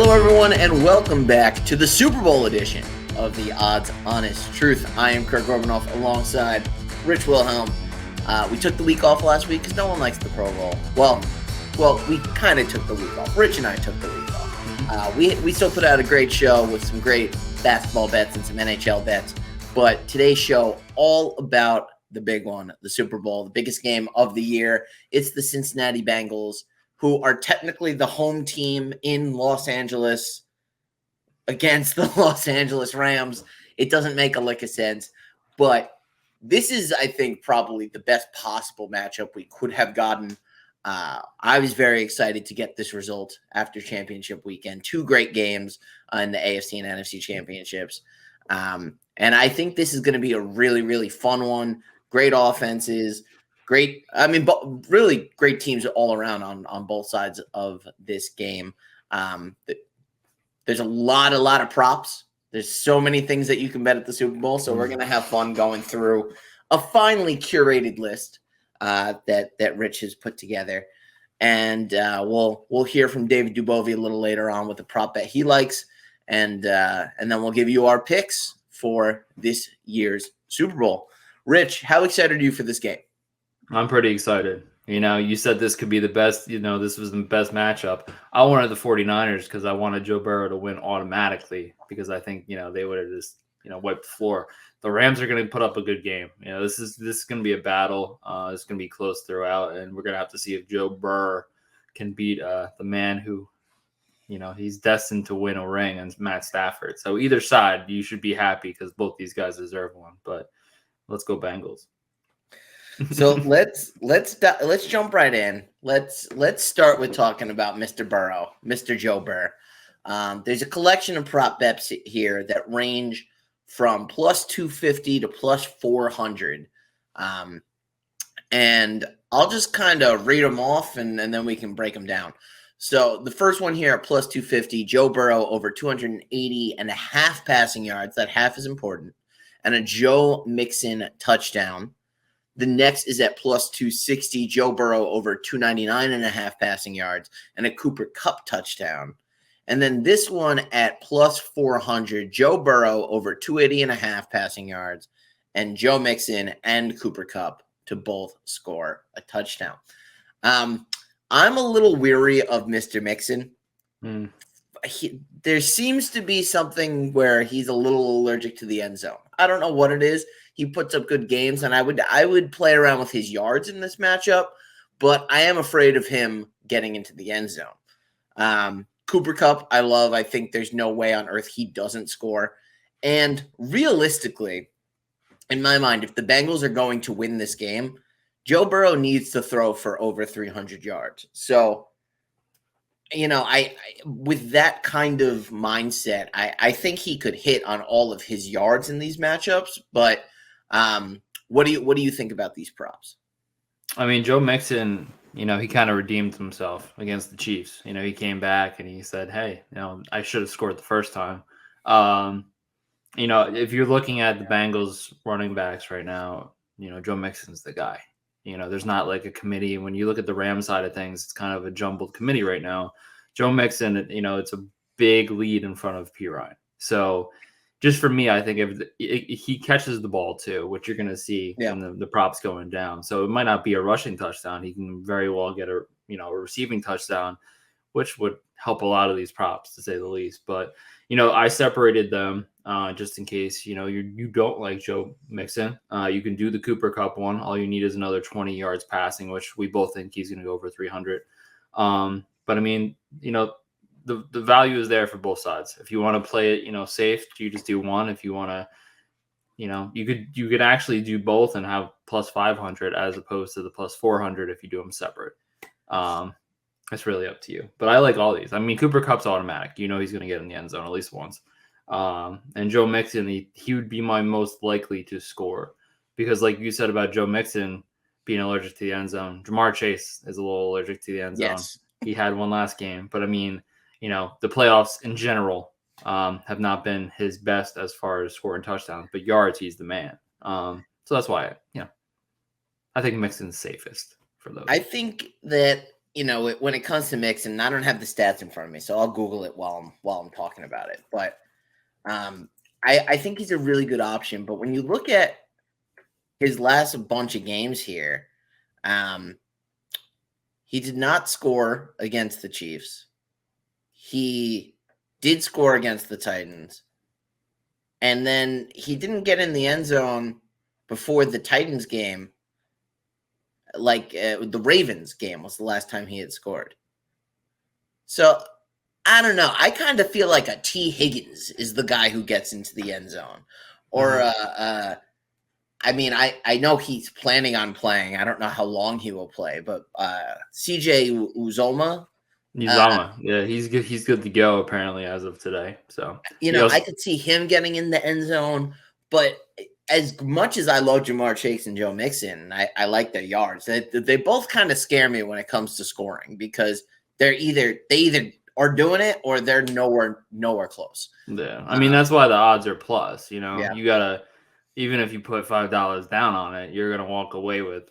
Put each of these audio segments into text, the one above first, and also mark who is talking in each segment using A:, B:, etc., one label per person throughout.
A: Hello, everyone, and welcome back to the Super Bowl edition of the Odds Honest Truth. I am Kirk Orbanoff alongside Rich Wilhelm. We took the week off last week because no one likes the Pro Bowl. Well, we kind of took the week off. Rich and I took the week off. We still put out a great show with some great basketball bets and some NHL bets. But today's show, all about the big one, the Super Bowl, the biggest game of the year. It's the Cincinnati Bengals, who are technically the home team in Los Angeles against the Los Angeles Rams. It doesn't make a lick of sense, but this is, I think, probably the best possible matchup we could have gotten. I was very excited to get this result after championship weekend. Two great games in the AFC and NFC championships. And I think this is going to be a really, really fun one. Great offenses. Really great teams all around on both sides of this game. There's a lot of props. There's so many things that you can bet at the Super Bowl. So we're going to have fun going through a finely curated list that Rich has put together. And we'll hear from David Dubovy a little later on with the prop bet he likes. And then we'll give you our picks for this year's Super Bowl. Rich, how excited are you for this game?
B: I'm pretty excited. You said this could be the best, this was the best matchup. I wanted the 49ers because I wanted Joe Burrow to win automatically because I think, they would have just, wiped the floor. The Rams are going to put up a good game. This is going to be a battle. It's going to be close throughout, and we're going to have to see if Joe Burrow can beat the man who, he's destined to win a ring, and Matt Stafford. So either side, you should be happy because both these guys deserve one. But let's go Bengals.
A: So let's jump right in. Let's start with talking about Mr. Burrow, Mr. Joe Burrow. There's a collection of prop bets here that range from plus 250 to plus 400. And I'll just kind of read them off and then we can break them down. So the first one here at plus 250, Joe Burrow over 280.5 passing yards. That half is important. And a Joe Mixon touchdown. The next is at plus 260, Joe Burrow over 299.5 passing yards and a Cooper Kupp touchdown. And then this one at plus 400, Joe Burrow over 280.5 passing yards and Joe Mixon and Cooper Kupp to both score a touchdown. I'm a little weary of Mr. Mixon. There seems to be something where he's a little allergic to the end zone. I don't know what it is. He puts up good games, and I would play around with his yards in this matchup, but I am afraid of him getting into the end zone. Cooper Kupp, I love. I think there's no way on earth he doesn't score. And realistically, in my mind, if the Bengals are going to win this game, Joe Burrow needs to throw for over 300 yards. So, I with that kind of mindset, I think he could hit on all of his yards in these matchups, but what do you think about these props?
B: I mean, Joe Mixon, he kind of redeemed himself against the Chiefs. He came back and he said, hey, I should have scored the first time. If you're looking at the Bengals running backs right now, Joe Mixon's the guy. There's not like a committee. When you look at the Rams side of things, it's kind of a jumbled committee right now. Joe Mixon, it's a big lead in front of P. Ryan. So just for me, I think if he catches the ball too, which you're going to see when the props going down. So it might not be a rushing touchdown. He can very well get a receiving touchdown, which would help a lot of these props to say the least. But, I separated them just in case, you don't like Joe Mixon. You can do the Cooper Kupp one. All you need is another 20 yards passing, which we both think he's going to go over 300. But I mean, the value is there for both sides. If you want to play it, safe, you just do one. If you want to, you could actually do both and have plus 500 as opposed to the plus 400 if you do them separate. It's really up to you. But I like all these. I mean, Cooper Kupp's automatic. He's going to get in the end zone at least once. And Joe Mixon, he would be my most likely to score because, like you said about Joe Mixon being allergic to the end zone, Jamar Chase is a little allergic to the end zone.
A: Yes.
B: He had one last game, but I mean, the playoffs in general have not been his best as far as scoring touchdowns, but yards, he's the man. So that's why, I think Mixon's safest for those.
A: I think that, when it comes to Mixon, I don't have the stats in front of me, so I'll Google it while I'm talking about it. But I think he's a really good option. But when you look at his last bunch of games here, he did not score against the Chiefs. He did score against the Titans. And then he didn't get in the end zone before the Titans game. The Ravens game was the last time he had scored. So, I don't know. I kind of feel like a T. Higgins is the guy who gets into the end zone. Or, I know he's planning on playing. I don't know how long he will play. But C.J. Uzoma.
B: Yeah, he's good. He's good to go apparently as of today. So
A: I could see him getting in the end zone. But as much as I love Jamar Chase and Joe Mixon, I like their yards. They both kind of scare me when it comes to scoring because they either are doing it or they're nowhere close.
B: Yeah, I mean that's why the odds are plus. You gotta, even if you put $5 down on it, you're gonna walk away with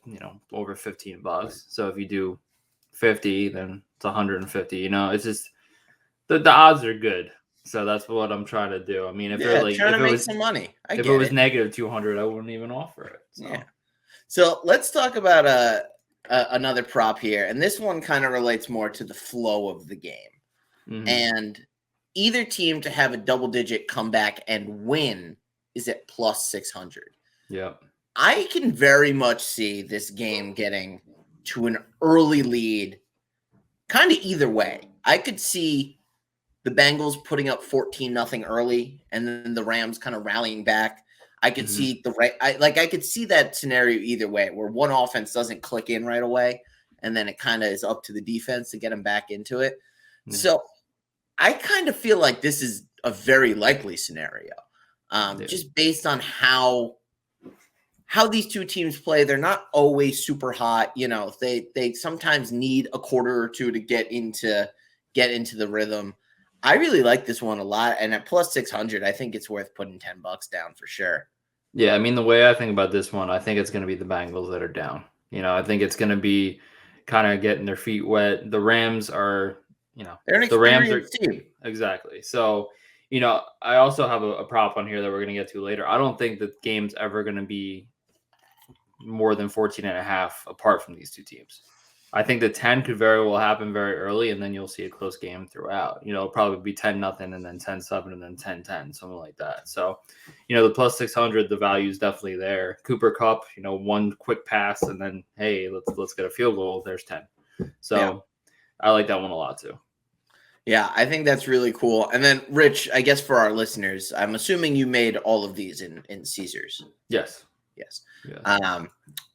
B: over $15. So if you do 50, then it's 150. It's just the odds are good. So that's what I'm trying to do. I mean, if it
A: make some money,
B: if it was negative 200, I wouldn't even offer it. So.
A: Yeah. So let's talk about another prop here, and this one kind of relates more to the flow of the game, and either team to have a double-digit comeback and win is at plus 600.
B: Yeah.
A: I can very much see this game getting to an early lead, kind of either way. I could see the Bengals putting up 14-0 early, and then the Rams kind of rallying back. I could see I could see that scenario either way, where one offense doesn't click in right away, and then it kind of is up to the defense to get them back into it. So I kind of feel like this is a very likely scenario, just based on how these two teams play. They're not always super hot. They sometimes need a quarter or two to get into the rhythm. I really like this one a lot, and at plus 600, I think it's worth putting $10 down for sure.
B: Yeah, I mean, the way I think about this one, I think it's going to be the Bengals that are down. I think it's going to be kind of getting their feet wet. The Rams are,
A: they're an experienced team.
B: Exactly. So, I also have a prop on here that we're going to get to later. I don't think the game's ever going to be more than 14.5 apart from these two teams. I think the 10 could very well happen very early, and then you'll see a close game throughout. It'll probably be 10-0 and then 10-7 and then 10-10, something like that. So, the plus 600, the value is definitely there. Cooper Kupp, one quick pass and then, hey, let's get a field goal. There's 10. So I like that one a lot too.
A: Yeah, I think that's really cool. And then, Rich, I guess for our listeners, I'm assuming you made all of these in Caesars.
B: Yes.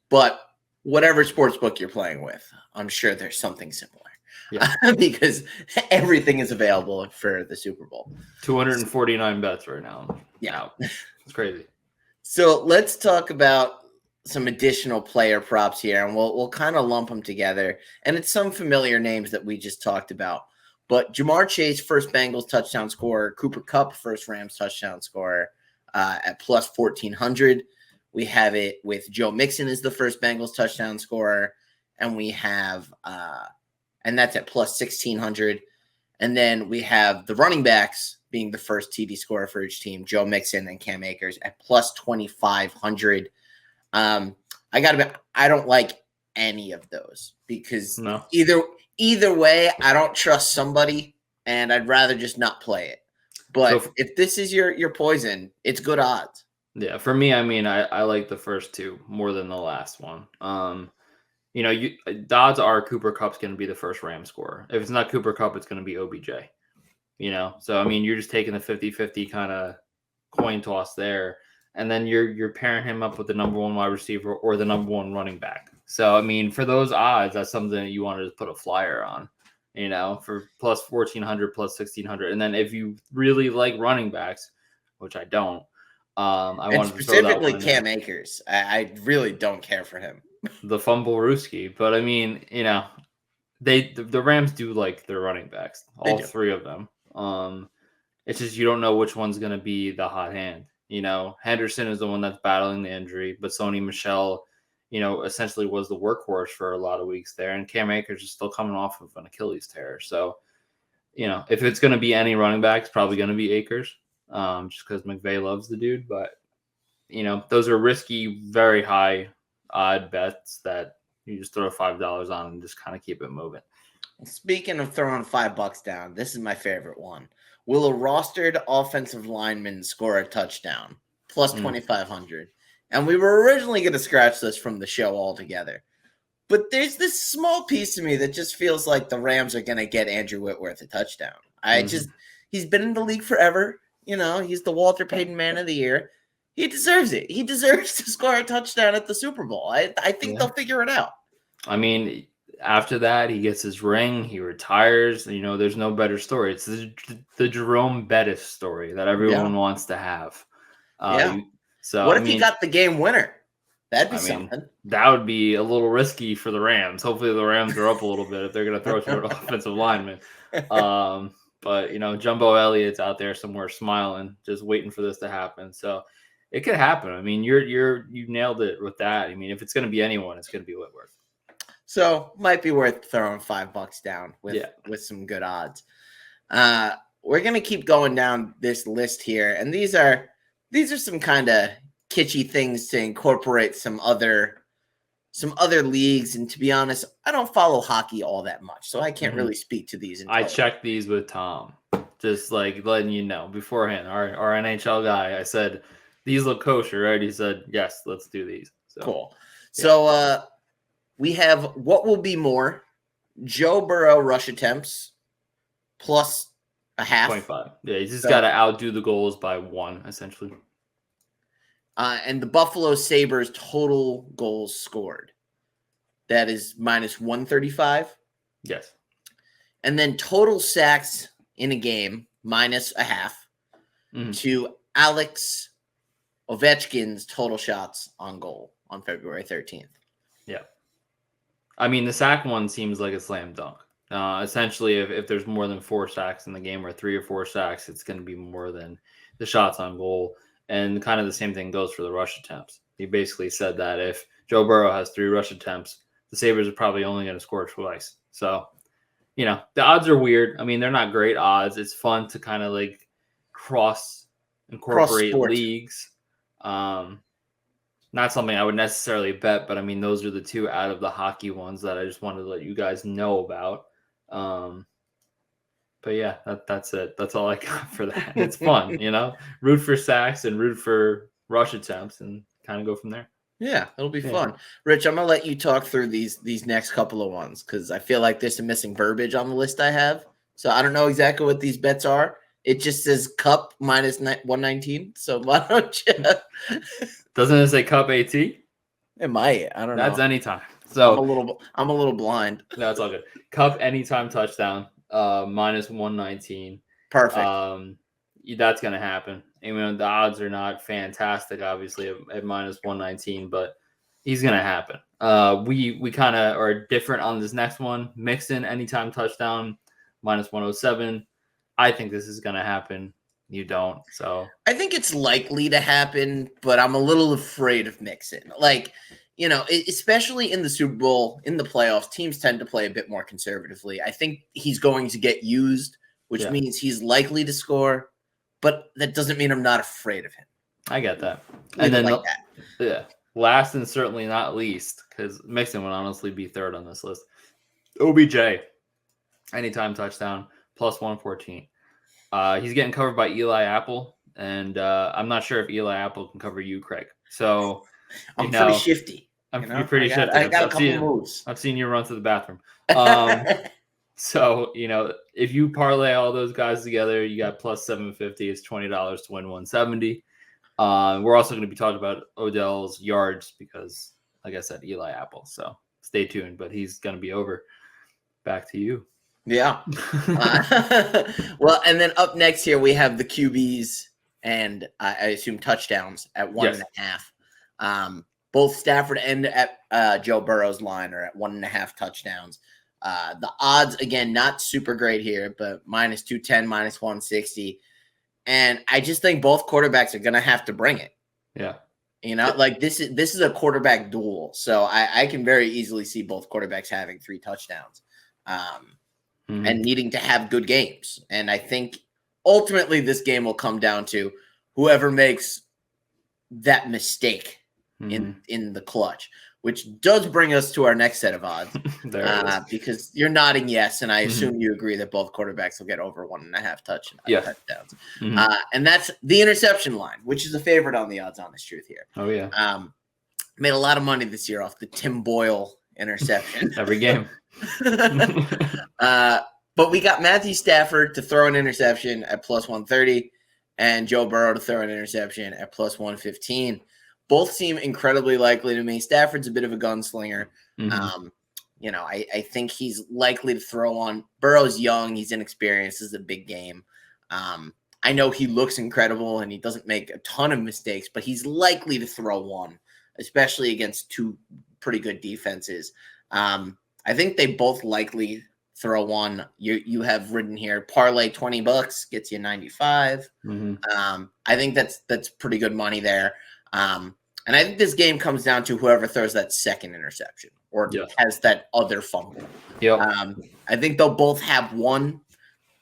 A: But whatever sports book you're playing with, I'm sure there's something similar. Yeah. Because everything is available for the Super Bowl.
B: 249 bets right now.
A: Yeah.
B: It's crazy.
A: So let's talk about some additional player props here, and we'll kind of lump them together. And it's some familiar names that we just talked about. But Jamar Chase, first Bengals touchdown scorer. Cooper Kupp, first Rams touchdown scorer at plus 1,400. We have it with Joe Mixon as the first Bengals touchdown scorer. And we have, and that's at plus 1,600. And then we have the running backs being the first TD scorer for each team, Joe Mixon and Cam Akers at plus 2,500. I don't like any of those because either way, I don't trust somebody and I'd rather just not play it. But if this is your poison, it's good odds.
B: Yeah, for me, I mean, I like the first two more than the last one. The odds are Cooper Kupp's going to be the first Ram scorer. If it's not Cooper Kupp, it's going to be OBJ. So I mean, you're just taking the 50-50 kind of coin toss there, and then you're pairing him up with the number one wide receiver or the number one running back. So I mean, for those odds, that's something that you want to just put a flyer on. For plus 1,400, plus 1,600, and then if you really like running backs, which I don't. I want
A: specifically Cam Akers. I really don't care for him.
B: The fumble Ruski, but I mean, the Rams do like their running backs, all three of them. It's just you don't know which one's going to be the hot hand. Henderson is the one that's battling the injury, but Sony Michel, essentially was the workhorse for a lot of weeks there. And Cam Akers is still coming off of an Achilles tear. So, if it's going to be any running back, it's probably going to be Akers, just because McVay loves the dude. But, those are risky, very high odd bets that you just throw $5 on and just kind of keep it moving.
A: Speaking of throwing $5 down, this is my favorite one. Will a rostered offensive lineman score a touchdown? Plus 2,500. And we were originally going to scratch this from the show altogether. But there's this small piece of me that just feels like the Rams are going to get Andrew Whitworth a touchdown. He's been in the league forever. He's the Walter Payton Man of the Year. He deserves it. He deserves to score a touchdown at the Super Bowl. I think they'll figure it out.
B: I mean, after that, he gets his ring. He retires. There's no better story. It's the Jerome Bettis story that everyone wants to have. So
A: what if he got the game winner? That'd be something.
B: That would be a little risky for the Rams. Hopefully the Rams are up a little bit if they're going to throw to an offensive lineman. But, Jumbo Elliott's out there somewhere smiling, just waiting for this to happen. So it could happen. I mean, you nailed it with that. I mean, if it's going to be anyone, it's going to be Whitworth.
A: So might be worth throwing $5 down with some good odds. We're going to keep going down this list here. And these are some kind of kitschy things to incorporate some other leagues. And to be honest, I don't follow hockey all that much, so I can't really speak to these.
B: I checked these with Tom, just like letting you know beforehand. Our NHL guy, I said, these look kosher, right? He said, yes, let's do these. So,
A: cool. So we have what will be more Joe Burrow rush attempts plus a half.
B: 25. Yeah, he's just got to outdo the goals by 1, essentially.
A: And the Buffalo Sabres total goals scored. That is minus 135.
B: Yes.
A: And then total sacks in a game, minus a half, to Alex Ovechkin's total shots on goal on February 13th.
B: Yeah. I mean, the sack one seems like a slam dunk. Essentially, if there's more than 4 sacks in the game or 3 or 4 sacks, it's going to be more than the shots on goal. And kind of the same thing goes for the rush attempts. He basically said that if Joe Burrow has 3 rush attempts, the Sabres are probably only going to score twice. So, the odds are weird. I mean, they're not great odds. It's fun to kind of like incorporate leagues. Not something I would necessarily bet, but I mean, those are the 2 out of the hockey ones that I just wanted to let you guys know about. But yeah, that's it. That's all I got for that. It's fun, root for sacks and root for rush attempts and kind of go from there.
A: Yeah, it'll be fun. Rich, I'm going to let you talk through these next couple of ones because I feel like there's some missing verbiage on the list I have. So I don't know exactly what these bets are. It just says Cup minus 119. So why don't you?
B: Doesn't it say Cup AT?
A: It might. I don't know.
B: That's anytime. So
A: I'm a little blind.
B: No, it's all good. Cup anytime touchdown, minus 119.
A: Perfect.
B: That's going to happen. I mean, the odds are not fantastic, obviously, at minus 119, but he's going to happen. We kind of are different on this next one. Mixon anytime touchdown, minus 107. I think this is going to happen. You don't. So
A: I think it's likely to happen, but I'm a little afraid of Mixon. Especially in the Super Bowl, in the playoffs, teams tend to play a bit more conservatively. I think he's going to get used, which means he's likely to score, but that doesn't mean I'm not afraid of him.
B: I get that. And then, last and certainly not least, because Mixon would honestly be third on this list, OBJ, anytime touchdown, plus 114. He's getting covered by Eli Apple, and I'm not sure if Eli Apple can cover you, Craig. So
A: I'm pretty shifty.
B: You're pretty shifty.
A: I got a couple moves.
B: I've seen you run to the bathroom. So, if you parlay all those guys together, you got plus 750. It's $20 to win 170. We're also going to be talking about Odell's yards because, like I said, Eli Apple. So stay tuned, but he's going to be over. Back to you.
A: Yeah. Well, and then up next here, we have the QBs and I assume touchdowns at 1.5. Both Stafford and at Joe Burrow's line are at 1.5 touchdowns. The odds, again, not super great here, but minus 210, minus 160. And I just think both quarterbacks are going to have to bring it.
B: Yeah.
A: Like this is a quarterback duel. So I can very easily see both quarterbacks having 3 touchdowns and needing to have good games. And I think ultimately this game will come down to whoever makes that mistake in the clutch, which does bring us to our next set of odds. Because you're nodding yes, and I assume you agree that both quarterbacks will get over 1.5 touchdowns. And that's the interception line, which is a favorite on the Odds Honest Truth here.
B: Oh yeah,
A: made a lot of money this year off the Tim Boyle interception
B: every game.
A: But we got Matthew Stafford to throw an interception at plus 130 and Joe Burrow to throw an interception at plus 115. Both seem incredibly likely to me. Stafford's a bit of a gunslinger. I think he's likely to throw on. Burrow's young. He's inexperienced. This is a big game. I know he looks incredible and he doesn't make a ton of mistakes, but he's likely to throw one, especially against 2 pretty good defenses. I think they both likely throw one. You have written here, parlay $20 gets you 95. I think that's pretty good money there. And I think this game comes down to whoever throws that second interception or has that other fumble. I think they'll both have one.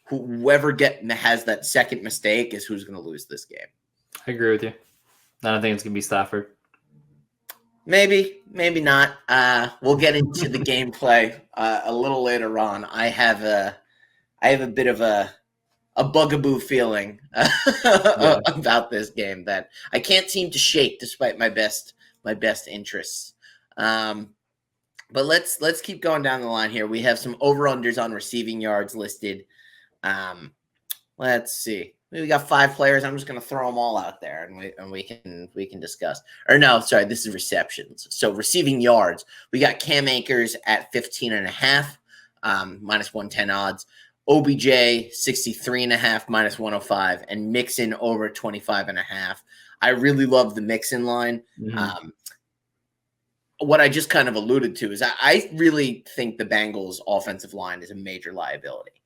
A: Whoever has that second mistake is who's going to lose this game.
B: I agree with you. I don't think it's going to be Stafford.
A: Maybe not. We'll get into the gameplay a little later on. I have a bit of a bugaboo feeling about this game that I can't seem to shake despite my best interests. But let's keep going down the line here. We have some over-unders on receiving yards listed. Let's see. We got 5 players. I'm just going to throw them all out there, and we can discuss. Or no, sorry, this is receptions. So receiving yards, we got Cam Akers at 15.5, minus 110 odds. OBJ 63.5, minus 105, and Mixon over 25.5. I really love the Mixon line. What I just kind of alluded to is I really think the Bengals offensive line is a major liability,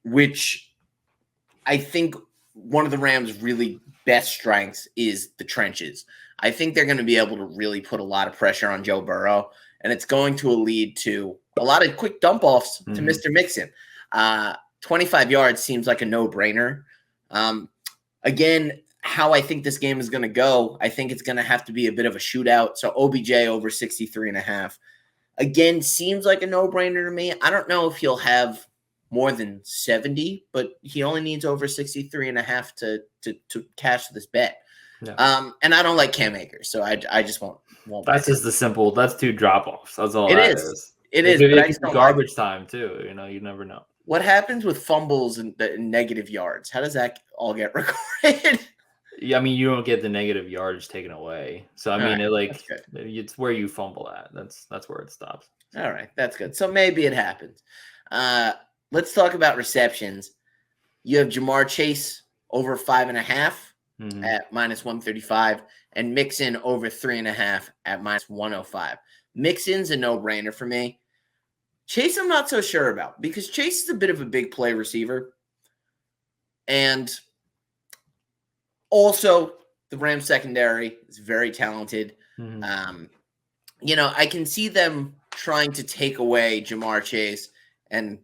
A: which I think one of the Rams' really best strengths is the trenches. I think they're going to be able to really put a lot of pressure on Joe Burrow, and it's going to lead to a lot of quick dump-offs to Mr. Mixon. 25 yards seems like a no-brainer. Again, how I think this game is going to go, I think it's going to have to be a bit of a shootout. So OBJ over 63.5. Again, seems like a no-brainer to me. I don't know if he'll have more than 70, but he only needs over 63.5 to cash this bet. Yeah. And I don't like Cam Akers, so I just won't.
B: That's just the simple. That's 2 drop-offs. That's all it is.
A: It is.
B: But I just garbage time too. You never know.
A: What happens with fumbles and negative yards? How does that all get recorded?
B: Yeah, I mean, you don't get the negative yardage taken away. So I mean, it's where you fumble at. That's where it stops.
A: All right, that's good. So maybe it happens. Let's talk about receptions. You have Jamar Chase over 5.5 at minus 135, and Mixon over 3.5 at minus 105. Mixon's a no-brainer for me. Chase, I'm not so sure about because Chase is a bit of a big play receiver. And also, the Rams secondary is very talented. I can see them trying to take away Jamar Chase and,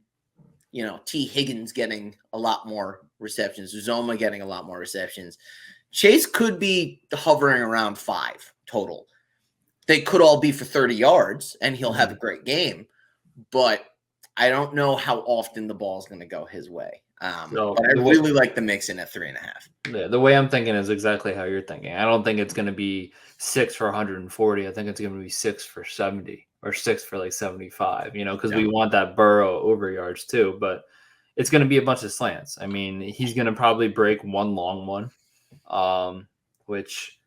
A: T. Higgins getting a lot more receptions, Uzoma getting a lot more receptions. Chase could be hovering around 5 total. They could all be for 30 yards, and he'll have a great game. But I don't know how often the ball is going to go his way. But I really like the Mixon at 3.5.
B: Yeah, the way I'm thinking is exactly how you're thinking. I don't think it's going to be 6 for 140. I think it's going to be 6 for 70 or 6 for like 75, because we want that Burrow over yards too. But it's going to be a bunch of slants. I mean, he's going to probably break one long one, which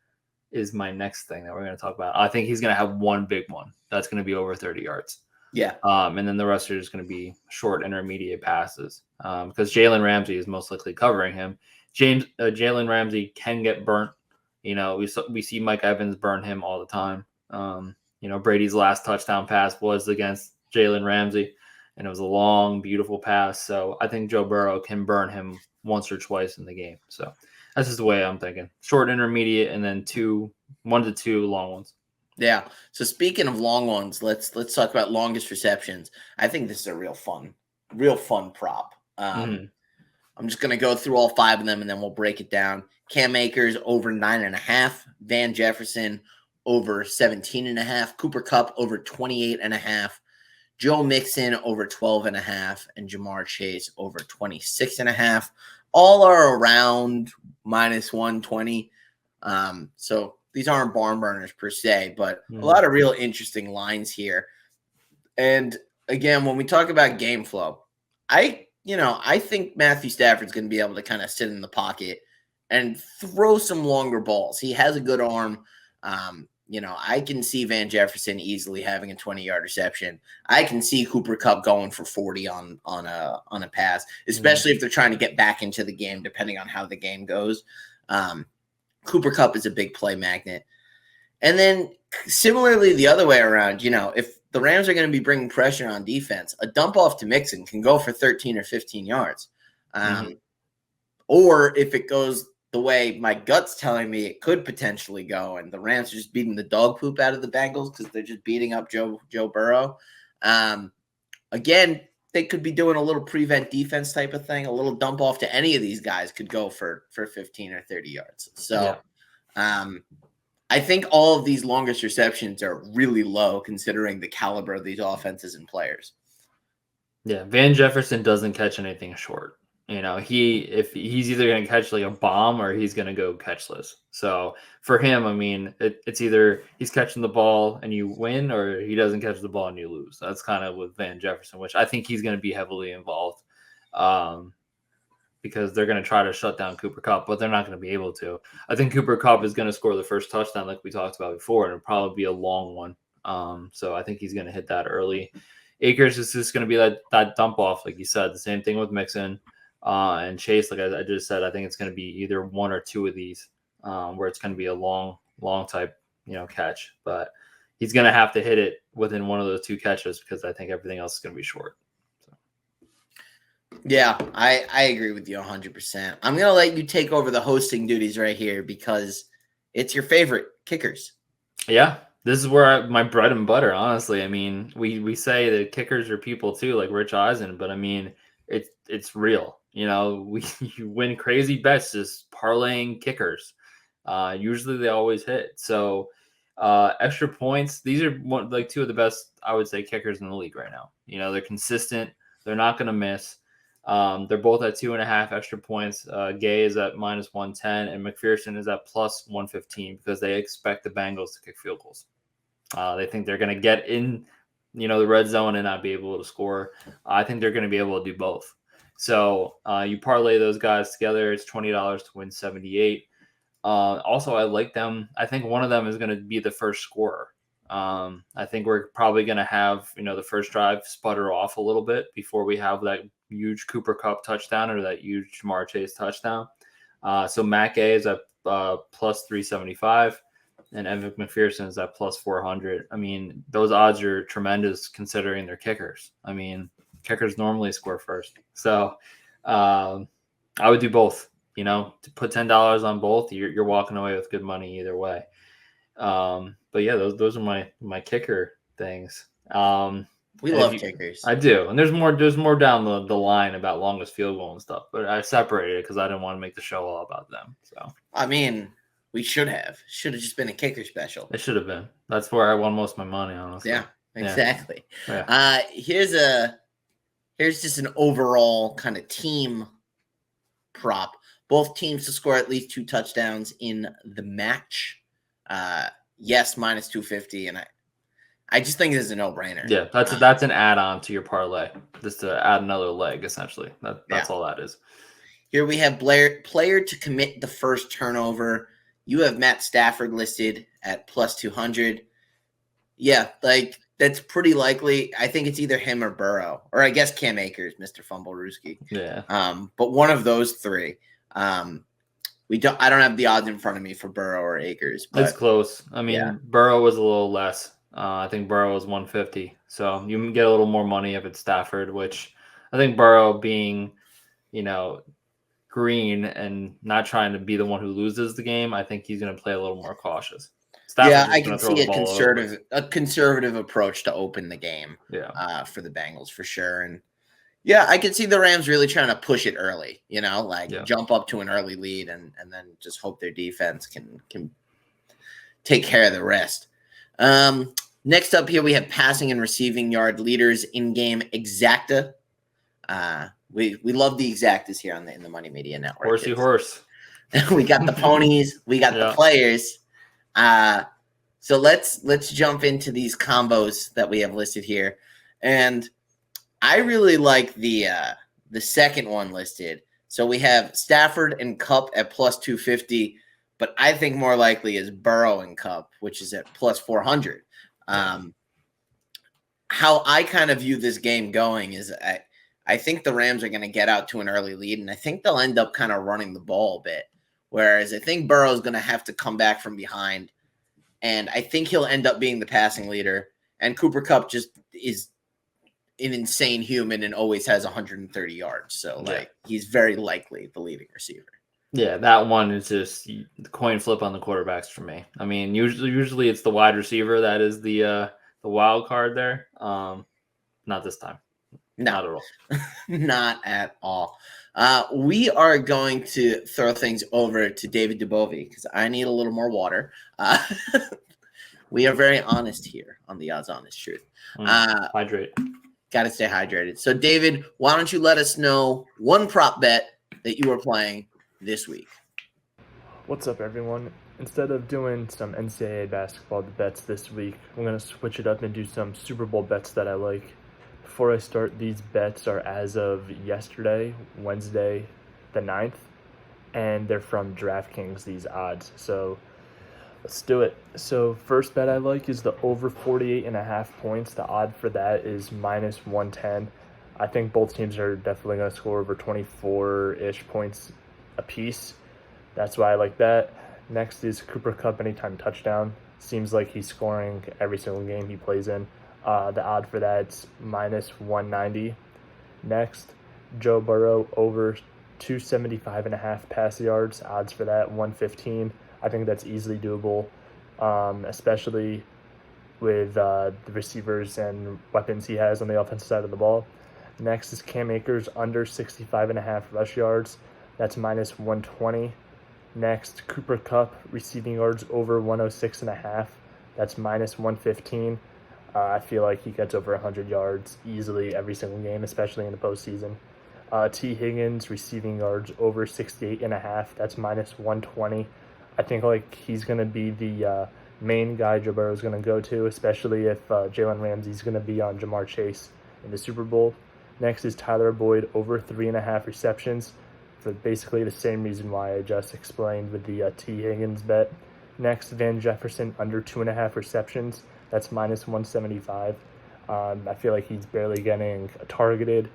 B: is my next thing that we're going to talk about. I think he's going to have one big one that's going to be over 30 yards.
A: Yeah.
B: And then the rest are just going to be short intermediate passes because Jalen Ramsey is most likely covering him. Jalen Ramsey can get burnt. We see Mike Evans burn him all the time. Brady's last touchdown pass was against Jalen Ramsey, and it was a long, beautiful pass. So I think Joe Burrow can burn him once or twice in the game. So That's just the way I'm thinking. Short, intermediate, and then 1 to 2 long ones.
A: Yeah. So speaking of long ones, let's talk about longest receptions. I think this is a real fun prop. I'm just gonna go through all 5 of them and then we'll break it down. Cam Akers over 9.5, Van Jefferson over 17.5, Cooper Kupp over 28.5, Joe Mixon over 12.5, and Jamar Chase over 26.5. All are around minus 120. So these aren't barn burners per se, but a lot of real interesting lines here. And again, when we talk about game flow, I think Matthew Stafford's going to be able to kind of sit in the pocket and throw some longer balls. He has a good arm. I can see Van Jefferson easily having a 20-yard reception. I can see Cooper Kupp going for 40 on a pass, especially if they're trying to get back into the game, depending on how the game goes. Cooper Kupp is a big play magnet. And then similarly, the other way around, if the Rams are going to be bringing pressure on defense, a dump off to Mixon can go for 13 or 15 yards. Or if it goes the way my gut's telling me it could potentially go, and the Rams are just beating the dog poop out of the Bengals because they're just beating up Joe Burrow. Again, they could be doing a little prevent defense type of thing. A little dump off to any of these guys could go for 15 or 30 yards. So I think all of these longest receptions are really low considering the caliber of these offenses and players.
B: Yeah, Van Jefferson doesn't catch anything short. If he's either going to catch like a bomb or he's going to go catchless. So for him, I mean, it's either he's catching the ball and you win, or he doesn't catch the ball and you lose. That's kind of with Van Jefferson, which I think he's going to be heavily involved, because they're going to try to shut down Cooper Kupp, but they're not going to be able to. I think Cooper Kupp is going to score the first touchdown, like we talked about before, and it'll probably be a long one. So I think he's going to hit that early. Akers is just going to be that dump off, like you said. The same thing with Mixon. And Chase, like I just said, I think it's going to be either 1 or 2 of these, where it's going to be a long type, catch. But he's going to have to hit it within one of those 2 catches because I think everything else is going to be short. So.
A: Yeah, I agree with you 100%. I'm going to let you take over the hosting duties right here because it's your favorite kickers. Yeah.
B: This is where my bread and butter, honestly. I mean, we say that kickers are people too, like Rich Eisen, but I mean, it's real. You win crazy bets just parlaying kickers. Usually they always hit. So extra points, these are 2 of the best, I would say, kickers in the league right now. They're consistent. They're not going to miss. They're both at 2.5 extra points. Gay is at minus 110 and McPherson is at plus 115 because they expect the Bengals to kick field goals. They think they're going to get in, the red zone and not be able to score. I think they're going to be able to do both. So you parlay those guys together, it's $20 to win 78. Also, I like them. I think one of them is going to be the first scorer. I think we're probably going to have, the first drive sputter off a little bit before we have that huge Cooper Kupp touchdown or that huge Jamar Chase touchdown. So Matt Gay is at plus 375 and Evan McPherson is at plus 400. I mean, those odds are tremendous considering they're kickers. I mean, kickers normally score first. So I would do both, to put $10 on both, you're walking away with good money either way. But yeah, those are my kicker things.
A: We love kickers.
B: I do. And there's more down the line about longest field goal and stuff, but I separated it because I didn't want to make the show all about them. So,
A: I mean, we should have just been a kicker special.
B: It should have been. That's where I won most of my money, honestly.
A: Yeah, exactly.
B: Yeah.
A: Here's just an overall kind of team prop. Both teams to score at least 2 touchdowns in the match. Yes, minus 250, and I just think this is a no-brainer.
B: Yeah, that's an add-on to your parlay, just to add another leg, essentially. That's all that is.
A: Here we have player to commit the first turnover. You have Matt Stafford listed at plus 200. Yeah, that's pretty likely. I think it's either him or Burrow, or I guess Cam Akers, Mr. Fumblerooski.
B: Yeah.
A: But one of those 3. I don't have the odds in front of me for Burrow or Akers. But
B: it's close. I mean, Burrow was a little less. I think Burrow was 150. So you can get a little more money if it's Stafford, which I think Burrow being, green and not trying to be the one who loses the game, I think he's going to play a little more cautious.
A: Yeah,
B: Stafford's
A: I
B: just
A: can
B: going to throw
A: see
B: the ball all over.
A: a conservative approach to open the game.
B: Yeah.
A: For the Bengals for sure. And yeah, I could see the Rams really trying to push it early, jump up to an early lead and then just hope their defense can take care of the rest. Next up here, we have passing and receiving yard leaders in game exacta. We love the exactas here in the Money Media Network.
B: Horsey horse.
A: We got the ponies, we got the players. So let's jump into these combos that we have listed here. And I really like the second one listed. So we have Stafford and Kupp at plus 250, but I think more likely is Burrow and Kupp, which is at plus 400. How I kind of view this game going is I think the Rams are going to get out to an early lead, and I think they'll end up kind of running the ball a bit. Whereas I think Burrow is going to have to come back from behind, and I think he'll end up being the passing leader. And Cooper Kupp just is an insane human and always has 130 yards. So, he's very likely the leading receiver.
B: Yeah, that one is just the coin flip on the quarterbacks for me. I mean, usually it's the wide receiver that is the wild card there. Not this time.
A: No.
B: Not at all.
A: Not at all. We are going to throw things over to David Dubovy because I need a little more water. We are very honest here on the Odds Honest Truth.
B: Hydrate.
A: Got to stay hydrated. So, David, why don't you let us know one prop bet that you are playing this week?
C: What's up, everyone? Instead of doing some NCAA basketball bets this week, I'm going to switch it up and do some Super Bowl bets that I like. Before I start, these bets are as of yesterday, Wednesday the 9th, and they're from DraftKings, these odds. So let's do it. So first bet I like is the over 48.5 points. The odd for that is minus 110. I think both teams are definitely going to score over 24-ish points apiece. That's why I like that. Next is Cooper Kupp anytime touchdown. Seems like he's scoring every single game he plays in. The odd for that's minus 190. Next, Joe Burrow over 275.5 pass yards. Odds for that 115. I think that's easily doable, especially with the receivers and weapons he has on the offensive side of the ball. Next is Cam Akers under 65.5 rush yards. That's minus 120. Next, Cooper Kupp receiving yards over 106.5. That's minus 115. I feel like he gets over 100 yards easily every single game, especially in the postseason. T. Higgins receiving yards over 68.5. That's minus 120. I think he's going to be the main guy Joe Burrow is going to go to, especially if Jalen Ramsey's going to be on Jamar Chase in the Super Bowl. Next is Tyler Boyd over 3.5 receptions for basically the same reason why I just explained with the T. Higgins bet. Next, Van Jefferson under 2.5 receptions. That's minus 175. I feel like he's barely getting targeted,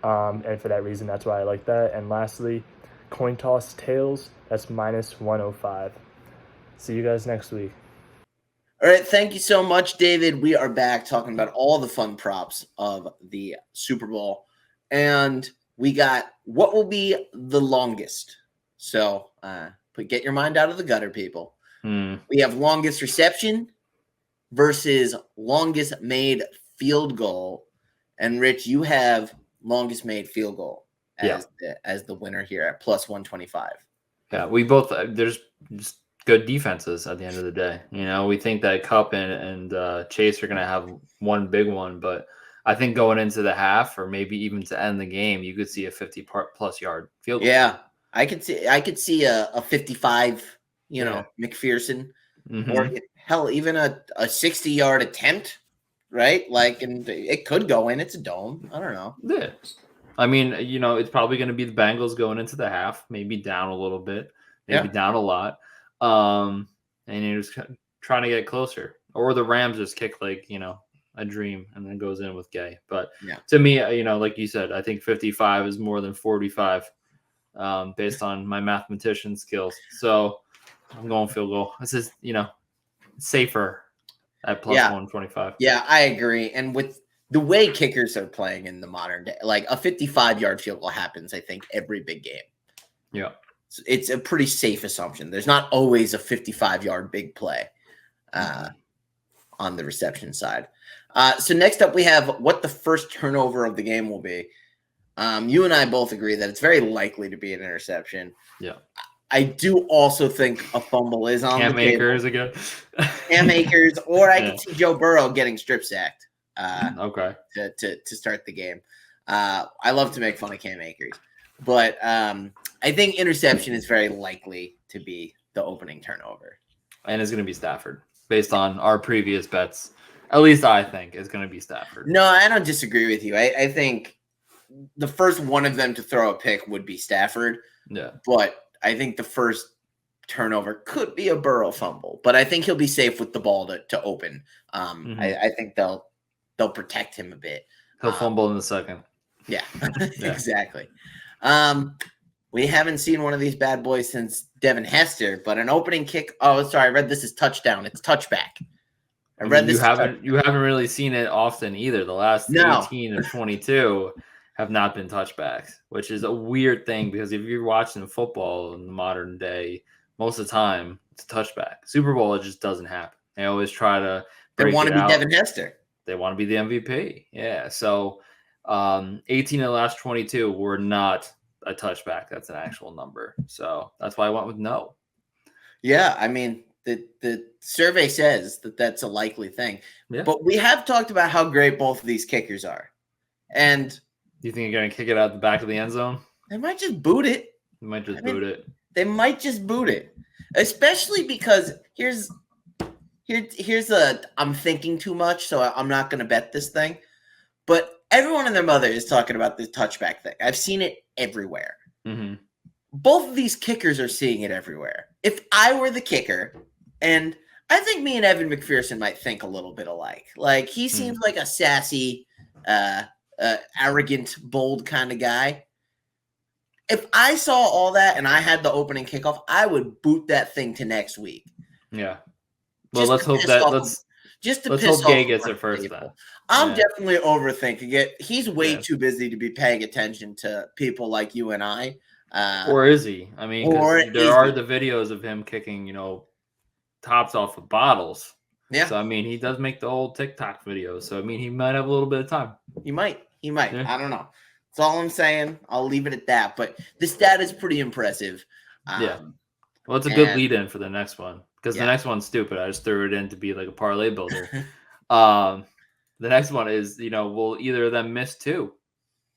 C: and for that reason, that's why I like that. And lastly, coin toss tails. That's minus 105. See you guys next week.
A: All right, thank you so much, David. We are back talking about all the fun props of the Super Bowl, and we got what will be the longest. So, get your mind out of the gutter, people. We have longest reception versus longest made field goal. And Rich, you have longest made field goal as the winner here at plus 125.
B: Yeah, we both there's just good defenses at the end of the day. We think that Kupp and Chase are going to have one big one, but I think going into the half or maybe even to end the game, you could see a 50-plus yard field goal.
A: Yeah, I could see a 55, McPherson, or hell, even a 60-yard attempt, right? And it could go in. It's a dome. I don't know.
B: Yeah. I mean, it's probably going to be the Bengals going into the half, maybe down a little bit, maybe down a lot. And you're just trying to get closer. Or the Rams just kick a dream and then goes in with Gay. But to me, like you said, I think 55 is more than 45 based on my mathematician skills. So I'm going field goal. This is, safer at plus 125.
A: Yeah, I agree. And with the way kickers are playing in the modern day, a 55-yard field goal happens, I think, every big game.
B: Yeah.
A: It's a pretty safe assumption. There's not always a 55-yard big play on the reception side. So next up, we have what the first turnover of the game will be. You and I both agree that it's very likely to be an interception.
B: Yeah.
A: I do also think a fumble is on
B: Cam
A: the table.
B: Akers again.
A: Cam Akers, or I could see Joe Burrow getting strip sacked.
B: Okay.
A: To start the game. I love to make fun of Cam Akers, but I think interception is very likely to be the opening turnover.
B: And it's going to be Stafford based on our previous bets. At least I think it's going to be Stafford.
A: No, I don't disagree with you. I think the first one of them to throw a pick would be Stafford.
B: Yeah.
A: But I think the first turnover could be a Burrow fumble. But I think he'll be safe with the ball to open. I think they'll protect him a bit.
B: He'll fumble in the second.
A: Yeah, exactly. We haven't seen one of these bad boys since Devin Hester, but an opening kick. Oh, sorry, I read this as touchdown. It's touchback. I read this.
B: You haven't really seen it often either. The last 18 or 22 have not been touchbacks, which is a weird thing because if you're watching football in the modern day, most of the time it's a touchback. Super Bowl, it just doesn't happen. They always try to.
A: They want to be Devin Hester.
B: They want to be the MVP. Yeah. So 18 of the last 22 were not a touchback. That's an actual number. So that's why I went with no.
A: Yeah. I mean, the survey says that that's a likely thing.
B: Yeah.
A: But we have talked about how great both of these kickers are. And
B: you think you're going to kick it out the back of the end zone?
A: They might just boot it.
B: They might just boot it.
A: They might just boot it. Especially because here's I'm thinking too much, so I'm not going to bet this thing. But everyone and their mother is talking about this touchback thing. I've seen it everywhere.
B: Mm-hmm.
A: Both of these kickers are seeing it everywhere. If I were the kicker, and I think me and Evan McPherson might think a little bit alike. Like, he seems like a sassy, arrogant, bold kind of guy. If I saw all that and I had the opening kickoff, I would boot that thing to next week.
B: Yeah. Well, let's hope Gay gets it first then.
A: I'm definitely overthinking it. He's way too busy to be paying attention to people like you and I.
B: Or is he? I mean, there are the videos of him kicking, tops off of bottles.
A: Yeah.
B: So, I mean, he does make the old TikTok videos. So, I mean, he might have a little bit of time.
A: He might.
B: Yeah.
A: I don't know. That's all I'm saying. I'll leave it at that. But the stat is pretty impressive.
B: Yeah. Well, it's a good lead in for the next one because the next one's stupid. I just threw it in to be like a parlay builder. The next one is, will either of them miss two?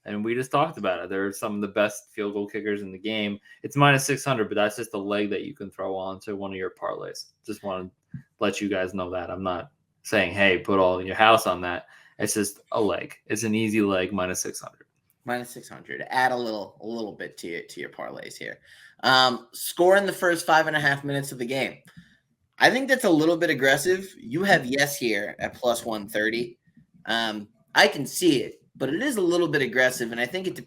B: And we just talked about it. They're some of the best field goal kickers in the game. It's minus 600, but that's just a leg that you can throw on to one of your parlays. Just want to let you guys know that. I'm not saying, hey, put all your house on that. It's just a leg. It's an easy leg, minus 600.
A: Minus 600. Add a little bit to your parlays here. Score in the first 5.5 minutes of the game. I think that's a little bit aggressive. You have yes here at plus 130. I can see it, but it is a little bit aggressive, and I think it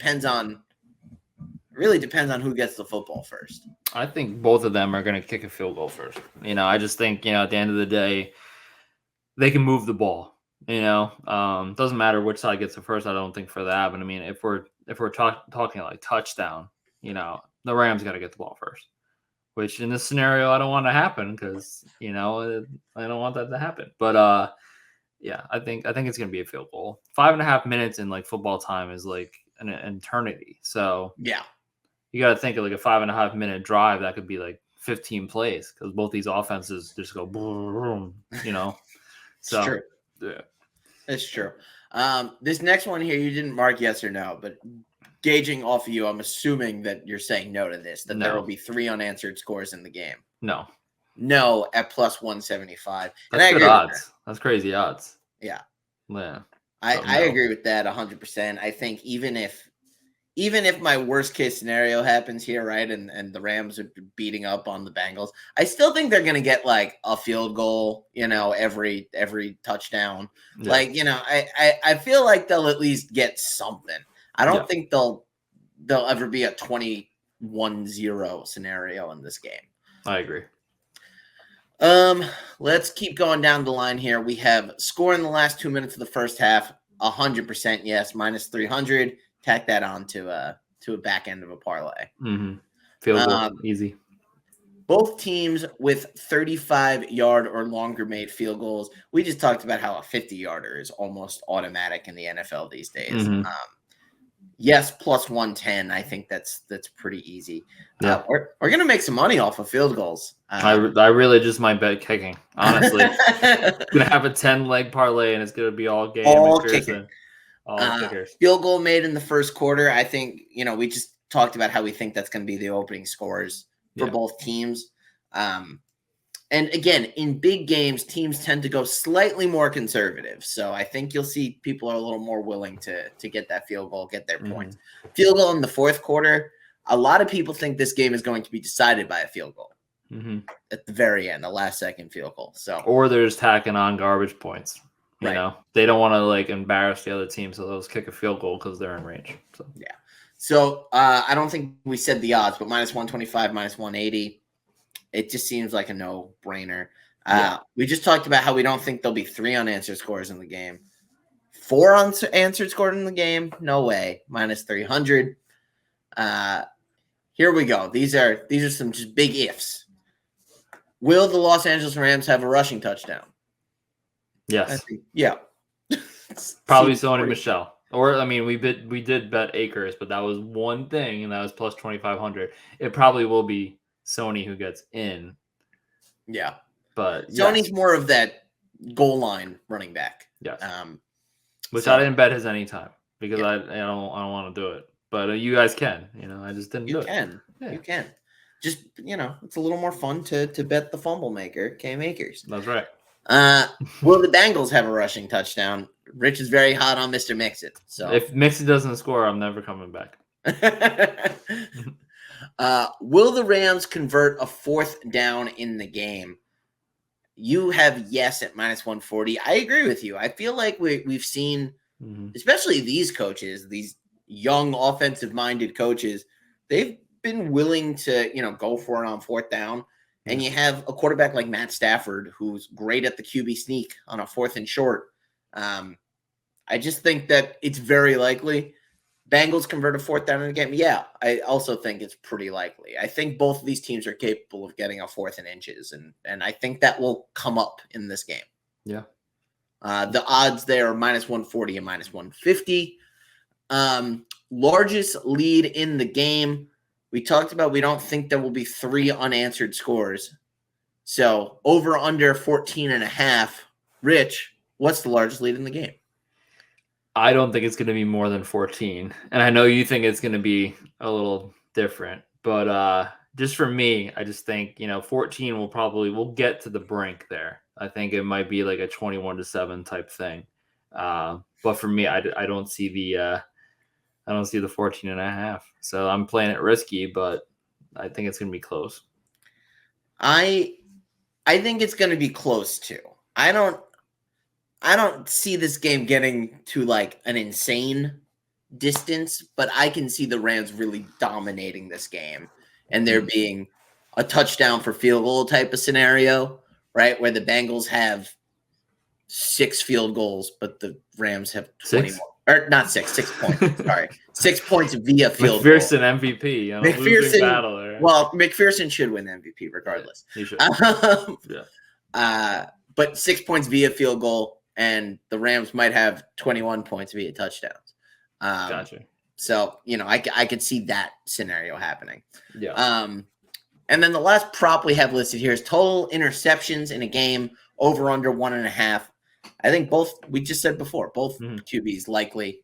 A: really depends on who gets the football first.
B: I think both of them are going to kick a field goal first. I just think, at the end of the day, they can move the ball. Doesn't matter which side gets it first. I don't think for that, but I mean, if we're talking like touchdown, the Rams got to get the ball first. Which in this scenario, I don't want to happen because I don't want that to happen. But yeah, I think it's gonna be a field goal. 5.5 minutes in like football time is like an eternity. So
A: yeah,
B: you got to think of like a 5.5 minute drive that could be like 15 plays because both these offenses just go boom, So
A: true.
B: Yeah,
A: it's true. This next one here, you didn't mark yes or no, but gauging off of you, I'm assuming that you're saying no to this. That there will be 3 unanswered scores in the game. No, at plus 175.
B: That's good odds. That's crazy odds.
A: Yeah.
B: Yeah.
A: I agree with that 100%. I think even if my worst case scenario happens here, right, and the Rams are beating up on the Bengals, I still think they're going to get like a field goal, every touchdown. Yeah. Like, I feel like they'll at least get something. I don't think they'll ever be a 21-0 scenario in this game.
B: I agree.
A: Let's keep going down the line here. We have score in the last 2 minutes of the first half, 100% yes, minus 300. Tack that on to a back end of a parlay.
B: Mm-hmm. Field goal, easy.
A: Both teams with 35-yard or longer made field goals. We just talked about how a 50-yarder is almost automatic in the NFL these days.
B: Mhm.
A: Yes, plus 110. I think that's pretty easy.
B: Yeah.
A: We're going to make some money off of field goals.
B: I really just might bet kicking, honestly. I'm going to have a 10-leg parlay, and it's going to be all game.
A: All kicking.
B: All kickers.
A: Field goal made in the first quarter. I think, we just talked about how we think that's going to be the opening scores for both teams. And again, in big games, teams tend to go slightly more conservative. So I think you'll see people are a little more willing to get that field goal, get their points. Field goal in the fourth quarter. A lot of people think this game is going to be decided by a field goal at the very end, the last second field goal.
B: Or they're just tacking on garbage points. You know, they don't want to embarrass the other team, so they'll just kick a field goal because they're in range. So.
A: Yeah. So I don't think we said the odds, but minus 125, minus 180. It just seems like a no-brainer. We just talked about how we don't think there'll be 3 unanswered scores in the game. 4 unanswered scores in the game? No way. Minus 300. Here we go. These are some just big ifs. Will the Los Angeles Rams have a rushing touchdown?
B: Yes.
A: Yeah.
B: Probably Sony Michel. Or, we did bet Akers, but that was one thing, and that was plus 2,500. It probably will be Sony who gets in.
A: Yeah.
B: But
A: Sony's more of that goal line running back.
B: Yes. Which I didn't bet his anytime because I don't want to do it. But you guys can. I just didn't do it.
A: You can. Just, it's a little more fun to bet the fumble maker, Cam Akers.
B: That's right.
A: Will the Bengals have a rushing touchdown? Rich is very hot on Mr. Mixon. So
B: if Mixon doesn't score, I'm never coming back.
A: Will the Rams convert a 4th down in the game? You have yes at minus 140. I agree with you. I feel like we've seen, especially these coaches, these young offensive-minded coaches, they've been willing to, go for it on 4th down. And you have a quarterback like Matt Stafford, who's great at the QB sneak on a 4th and short. I just think that it's very likely Bengals convert a 4th down in the game. Yeah, I also think it's pretty likely. I think both of these teams are capable of getting a 4th and inches, and I think that will come up in this game.
B: Yeah.
A: The odds there are minus 140 and minus 150. Largest lead in the game. We talked about we don't think there will be 3 unanswered scores. So over under 14.5. Rich, what's the largest lead in the game?
B: I don't think it's going to be more than 14. And I know you think it's going to be a little different. But just for me, I just think, 14 we'll get to the brink there. I think it might be like a 21-7 type thing. But for me, I don't see the 14.5. So I'm playing it risky, but I think it's going to be close.
A: I think it's going to be close too. I don't see this game getting to like an insane distance, but I can see the Rams really dominating this game and there being a touchdown for field goal type of scenario, right? Where the Bengals have 6 field goals, but the Rams have 20 more. Or not 6 points. Sorry. 6 points via field goal.
B: McPherson MVP.
A: McPherson,
B: battle there.
A: Well, McPherson should win MVP regardless.
B: Yeah, he should.
A: But 6 points via field goal, and the Rams might have 21 points via touchdowns.
B: Gotcha.
A: So, I could see that scenario happening.
B: Yeah.
A: And then the last prop we have listed here is total interceptions in a game over under 1.5. I think we just said before, both QBs likely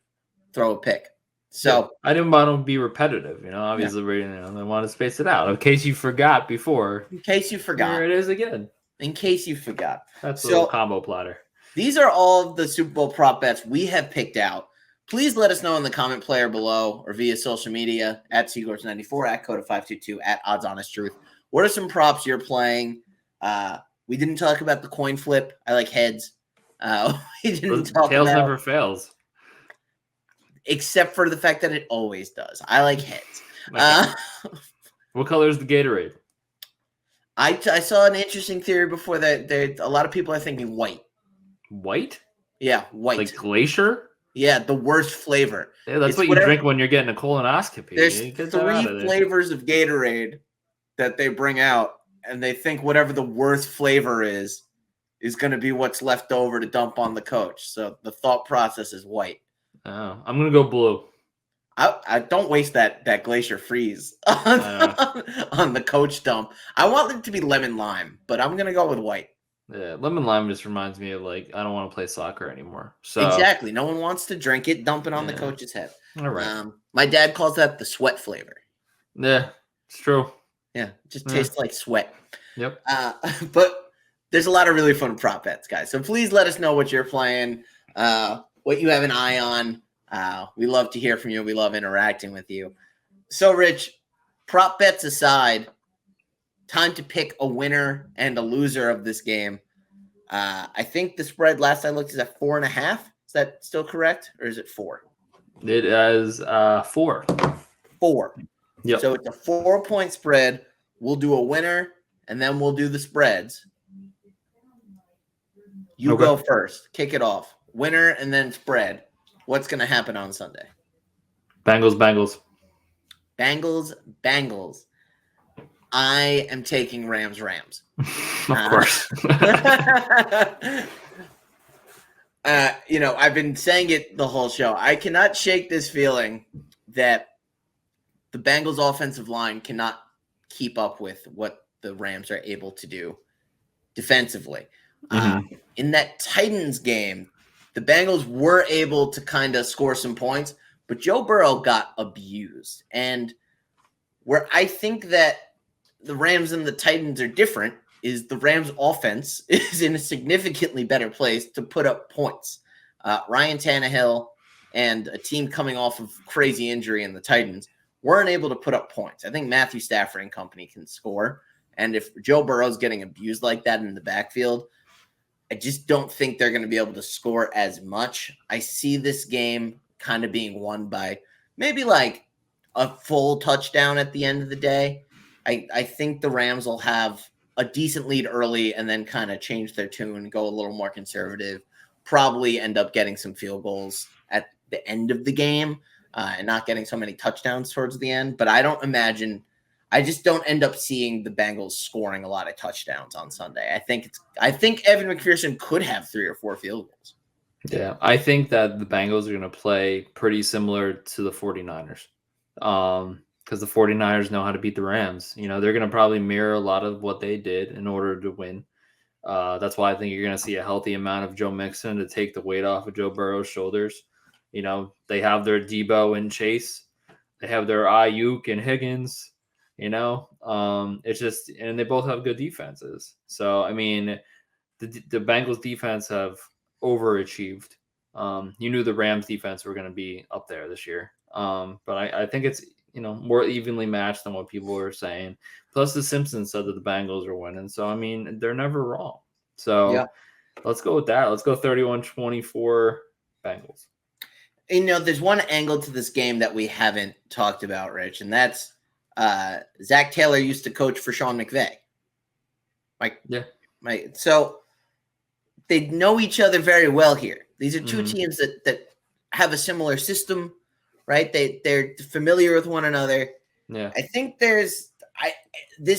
A: throw a pick. So
B: I didn't want to be repetitive, obviously they want to space it out. In case you forgot before.
A: In case you forgot.
B: Here it is again.
A: In case you forgot.
B: That's a little combo platter.
A: These are all of the Super Bowl prop bets we have picked out. Please let us know in the comment player below or via social media at Seagorge94, at Coda522, at Odds Honest Truth. What are some props you're playing? We didn't talk about the coin flip. I like heads. We didn't talk
B: Tails
A: about,
B: never fails.
A: Except for the fact that it always does. I like heads.
B: What color is the Gatorade?
A: I saw an interesting theory before that a lot of people are thinking white.
B: White?
A: Yeah, white.
B: Like glacier?
A: Yeah, the worst flavor.
B: Yeah, that's
A: It's
B: what you drink when you're getting a colonoscopy.
A: There's
B: Get that out
A: 3
B: of there.
A: flavors of Gatorade that they bring out, and they think whatever the worst flavor is going to be what's left over to dump on the coach. So the thought process is white.
B: Oh, I'm gonna go blue.
A: I don't waste that Glacier Freeze on the coach dump. I want it to be lemon lime, but I'm gonna go with white.
B: Yeah, lemon lime just reminds me of like I don't want to play soccer anymore. So
A: exactly, no one wants to drink it. Dump it on the coach's head.
B: All right.
A: My dad calls that the sweat flavor.
B: Yeah, it's true.
A: Yeah, it just tastes like sweat.
B: Yep.
A: But there's a lot of really fun prop bets, guys. So please let us know what you're playing, what you have an eye on. We love to hear from you. We love interacting with you. So, Rich, prop bets aside, time to pick a winner and a loser of this game. I think the spread last I looked is at 4.5. Is that still correct, or is it 4?
B: It is 4.
A: 4.
B: Yep.
A: So it's a 4-point spread. We'll do a winner, and then we'll do the spreads. You go first. Kick it off. Winner and then spread. What's going to happen on Sunday?
B: Bengals.
A: I am taking Rams.
B: Of course.
A: I've been saying it the whole show. I cannot shake this feeling that the Bengals offensive line cannot keep up with what the Rams are able to do defensively. In that Titans game, the Bengals were able to kind of score some points, but Joe Burrow got abused. And where I think that the Rams and the Titans are different is the Rams offense is in a significantly better place to put up points. Ryan Tannehill and a team coming off of crazy injury in the Titans weren't able to put up points. I think Matthew Stafford and company can score. And if Joe Burrow's getting abused like that in the backfield, I just don't think they're going to be able to score as much. I see this game kind of being won by maybe like a full touchdown at the end of the day. I think the Rams will have a decent lead early and then kind of change their tune and go a little more conservative, probably end up getting some field goals at the end of the game and not getting so many touchdowns towards the end. But I just don't end up seeing the Bengals scoring a lot of touchdowns on Sunday. I think Evan McPherson could have 3 or 4 field goals.
B: Yeah, I think that the Bengals are going to play pretty similar to the 49ers. Because the 49ers know how to beat the Rams. They're going to probably mirror a lot of what they did in order to win. That's why I think you're going to see a healthy amount of Joe Mixon to take the weight off of Joe Burrow's shoulders. They have their Debo and Chase. They have their Ayuk and Higgins. It's just, and they both have good defenses. So, I mean, the Bengals defense have overachieved. You knew the Rams defense were going to be up there this year. But I think it's, more evenly matched than what people were saying. Plus, the Simpsons said that the Bengals are winning. So, I mean, they're never wrong. So, Let's go with that. Let's go 31-24 Bengals.
A: There's one angle to this game that we haven't talked about, Rich, and that's Zach Taylor used to coach for Sean McVay. So they know each other very well here. These are two teams that have a similar system, right? They're familiar with one another.
B: Yeah.
A: I think this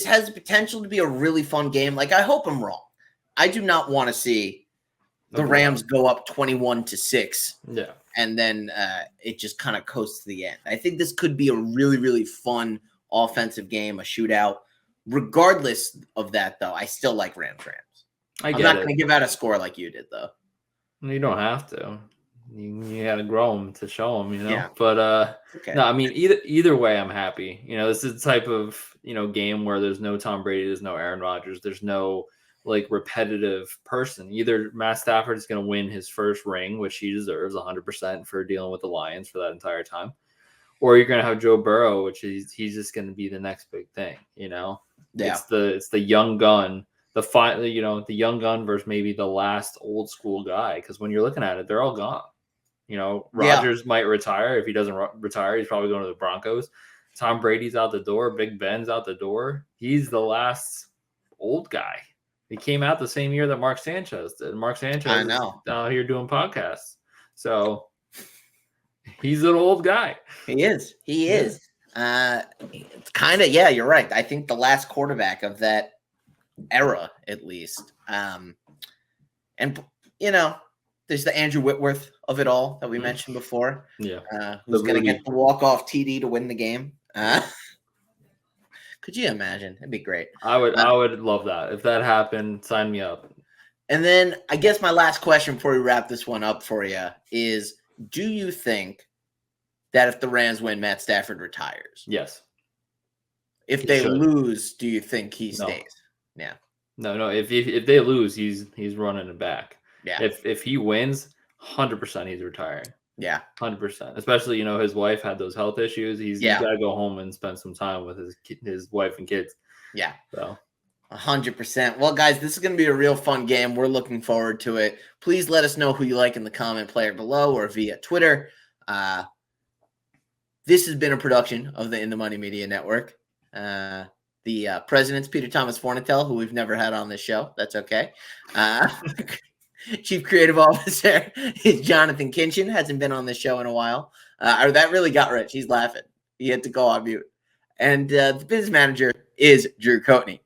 A: has the potential to be a really fun game. Like, I hope I'm wrong. I do not want to see the Rams go up 21-6.
B: Yeah.
A: And then it just kind of coasts to the end. I think this could be a really, really fun offensive game, a shootout. Regardless of that, though, I still like Rams. I'm not going to give out a score like you did, though.
B: You don't have to. You got to grow them to show them,
A: Yeah.
B: But
A: okay.
B: No, I mean, either way, I'm happy. This is the type of game where there's no Tom Brady, there's no Aaron Rodgers, there's no repetitive person. Either Matt Stafford is going to win his first ring, which he deserves 100% for dealing with the Lions for that entire time, or you're going to have Joe Burrow, which he's just going to be the next big thing.
A: Yeah.
B: It's the young gun, the young gun versus maybe the last old school guy. Because when you're looking at it, they're all gone. Rodgers might retire. If he doesn't retire, he's probably going to the Broncos. Tom Brady's out the door. Big Ben's out the door. He's the last old guy. He came out the same year that Mark Sanchez did. Mark Sanchez is out here doing podcasts. So He's an old guy.
A: He is. He is. It's kind of, yeah, you're right. I think the last quarterback of that era, at least. And, you know, there's the Andrew Whitworth of it all that we mentioned before.
B: Yeah.
A: Who's going to get the walk-off TD to win the game. Could you imagine? It'd be great.
B: I would love that. If that happened, sign me up.
A: And then I guess my last question before we wrap this one up for you is, do you think that if the Rams win, Matt Stafford retires?
B: Yes.
A: If they lose, do you think he stays? Yeah.
B: No. If they lose, he's running it back.
A: Yeah.
B: If he wins, 100% he's retiring.
A: Yeah.
B: 100%. Especially, his wife had those health issues. He's got to go home and spend some time with his wife and kids.
A: Yeah.
B: So
A: 100%. Well, guys, this is going to be a real fun game. We're looking forward to it. Please let us know who you like in the comment player below or via Twitter. This has been a production of the In the Money Media Network. The president's Peter Thomas Fornatel, who we've never had on this show. That's okay. Chief Creative Officer is Jonathan Kinchin. Hasn't been on this show in a while. That really got Rich. He's laughing. He had to go on mute. And the business manager is Drew Coatney.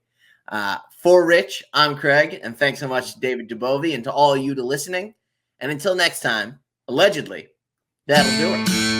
A: For Rich, I'm Craig, and thanks so much to David Dubovy and to all you listening. And until next time, allegedly, that'll do it.